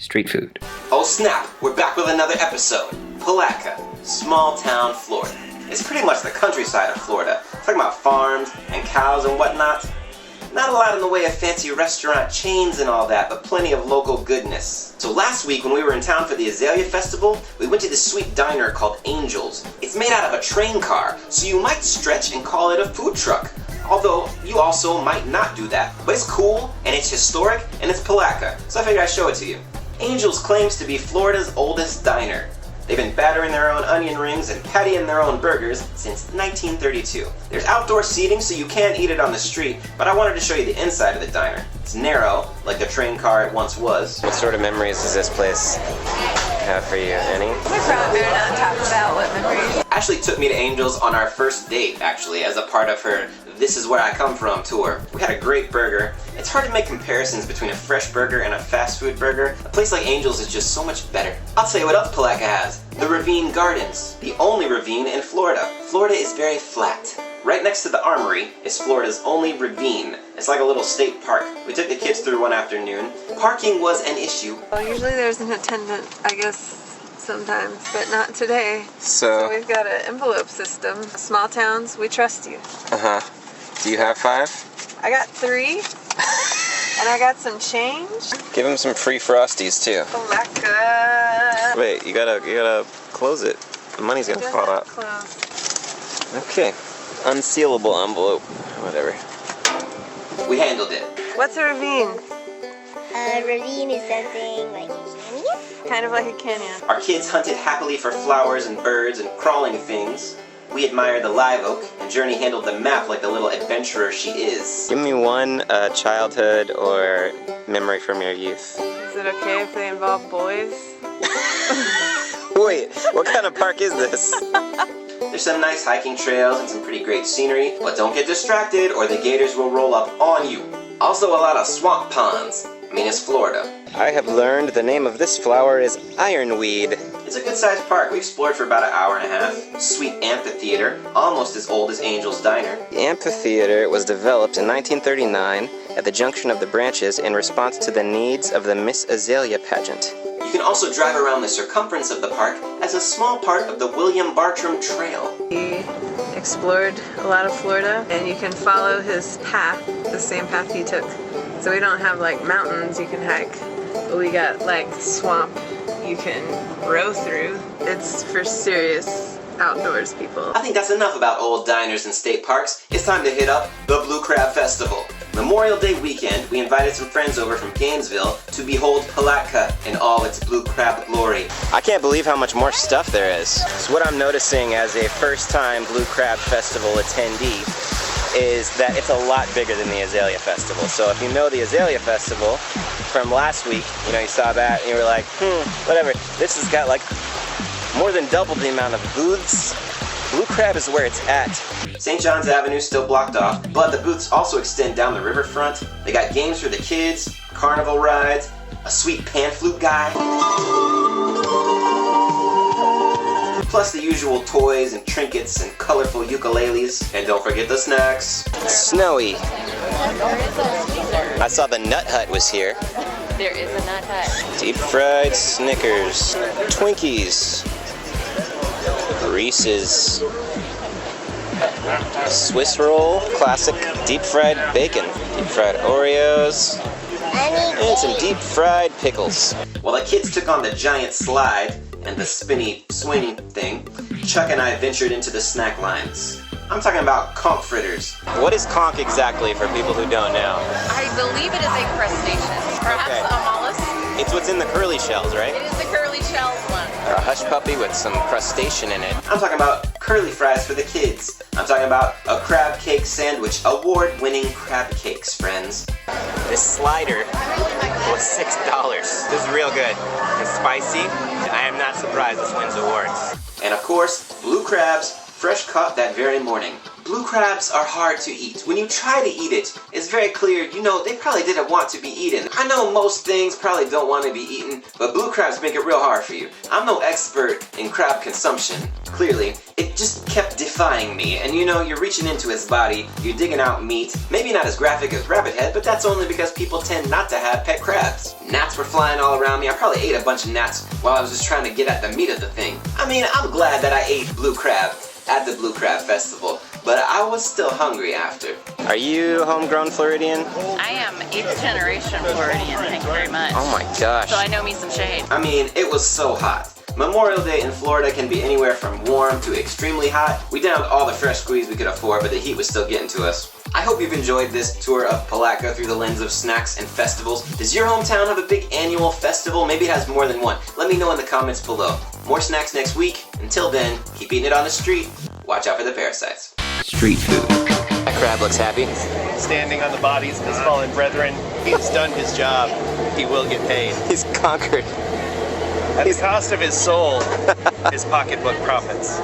street food. Oh snap, we're back with another episode. Palatka, small town Florida. It's pretty much the countryside of Florida. Talking about farms and cows and whatnot. Not a lot in the way of fancy restaurant chains and all that, but plenty of local goodness. So last week when we were in town for the Azalea Festival, we went to this sweet diner called Angel's. It's made out of a train car, so you might stretch and call it a food truck. Although, you also might not do that. But it's cool, and it's historic, and it's Palatka, so I figured I'd show it to you. Angel's claims to be Florida's oldest diner. They've been battering their own onion rings and pattying their own burgers since 1932. There's outdoor seating so you can eat it on the street, but I wanted to show you the inside of the diner. It's narrow, like the train car it once was. What sort of memories does this place have for you, Annie? We probably better not talk about what memories. Ashley took me to Angel's on our first date, actually, as a part of her This Is Where I Come From tour. We had a great burger. It's hard to make comparisons between a fresh burger and a fast food burger. A place like Angel's is just so much better. I'll tell you what else Palatka has. The Ravine Gardens, the only ravine in Florida. Florida is very flat. Right next to the Armory is Florida's only ravine. It's like a little state park. We took the kids through one afternoon. Parking was an issue. Well, usually there's an attendant, I guess, sometimes, but not today. So we've got an envelope system. Small towns, we trust you. Uh-huh. Do you have 5? I got 3, and I got some change. Give him some free Frosties, too. Oh my god. Wait, you gotta close it. The money's gonna fall out. Close. Okay. Unsealable envelope. Whatever. We handled it. What's a ravine? A ravine is something like a canyon? Kind of like a canyon. Our kids hunted happily for flowers and birds and crawling things. We admired the live oak, and Journey handled the map like the little adventurer she is. Give me one childhood or memory from your youth. Is it okay if they involve boys? Wait, what kind of park is this? There's some nice hiking trails and some pretty great scenery, but don't get distracted or the gators will roll up on you. Also a lot of swamp ponds. I mean, it's Florida. I have learned the name of this flower is ironweed. It's a good-sized park. We explored for about an hour and a half. Sweet amphitheater, almost as old as Angel's Diner. The amphitheater was developed in 1939 at the junction of the branches in response to the needs of the Miss Azalea pageant. You can also drive around the circumference of the park as a small part of the William Bartram Trail. He explored a lot of Florida, and you can follow his path, the same path he took. So we don't have like mountains you can hike, but we got like swamp you can row through. It's for serious outdoors people. I think that's enough about old diners and state parks. It's time to hit up the Blue Crab Festival. Memorial Day weekend, we invited some friends over from Gainesville to behold Palatka in all its blue crab glory. I can't believe how much more stuff there is. So what I'm noticing as a first-time Blue Crab Festival attendee is that it's a lot bigger than the Azalea Festival. So if you know the Azalea Festival from last week, you know, you saw that and you were like, whatever. This has got like more than double the amount of booths. Blue Crab is where it's at. St. John's Avenue is still blocked off, but the booths also extend down the riverfront. They got games for the kids, carnival rides, a sweet pan flute guy, plus the usual toys and trinkets and colorful ukuleles. And don't forget the snacks. Snowy. I saw the Nut Hut was here. There is a Nut Hut. Deep fried Snickers, Twinkies, Reese's, Swiss roll, classic deep fried bacon, deep fried Oreos, and some deep fried pickles. While the kids took on the giant slide and the spinny swing thing, Chuck and I ventured into the snack lines. I'm talking about conch fritters. What is conch exactly for people who don't know? I believe it is a crustacean, perhaps Okay. a mollusk. It's what's in the curly shells, right? It is the curly shells one. Or a hush puppy with some crustacean in it. I'm talking about curly fries for the kids. I'm talking about a crab cake sandwich. Award-winning crab cakes, friends. This slider was $6. This is real good. It's spicy, and I am not surprised this wins awards. And of course, blue crabs, fresh caught that very morning. blue crabs are hard to eat. When you try to eat it, it's very clear, they probably didn't want to be eaten. I know most things probably don't want to be eaten, but blue crabs make it real hard for you. I'm no expert in crab consumption, clearly. It just kept defying me, and you're reaching into its body, you're digging out meat. Maybe not as graphic as Rabbit Head, but that's only because people tend not to have pet crabs. Gnats were flying all around me. I probably ate a bunch of gnats while I was just trying to get at the meat of the thing. I mean, I'm glad that I ate blue crab at the Blue Crab Festival, but I was still hungry after. Are you homegrown Floridian? I am 8th generation Floridian, thank you very much. Oh my gosh. So I know me some shade. I mean, it was so hot. Memorial Day in Florida can be anywhere from warm to extremely hot. We downed all the fresh squeeze we could afford, but the heat was still getting to us. I hope you've enjoyed this tour of Palatka through the lens of snacks and festivals. Does your hometown have a big annual festival? Maybe it has more than one. Let me know in the comments below. More snacks next week. Until then, keep eating it on the street. Watch out for the parasites. Street food. That crab looks happy. Standing on the bodies of his fallen brethren, he has done his job. He will get paid. He's conquered. At the cost of his soul, his pocketbook profits.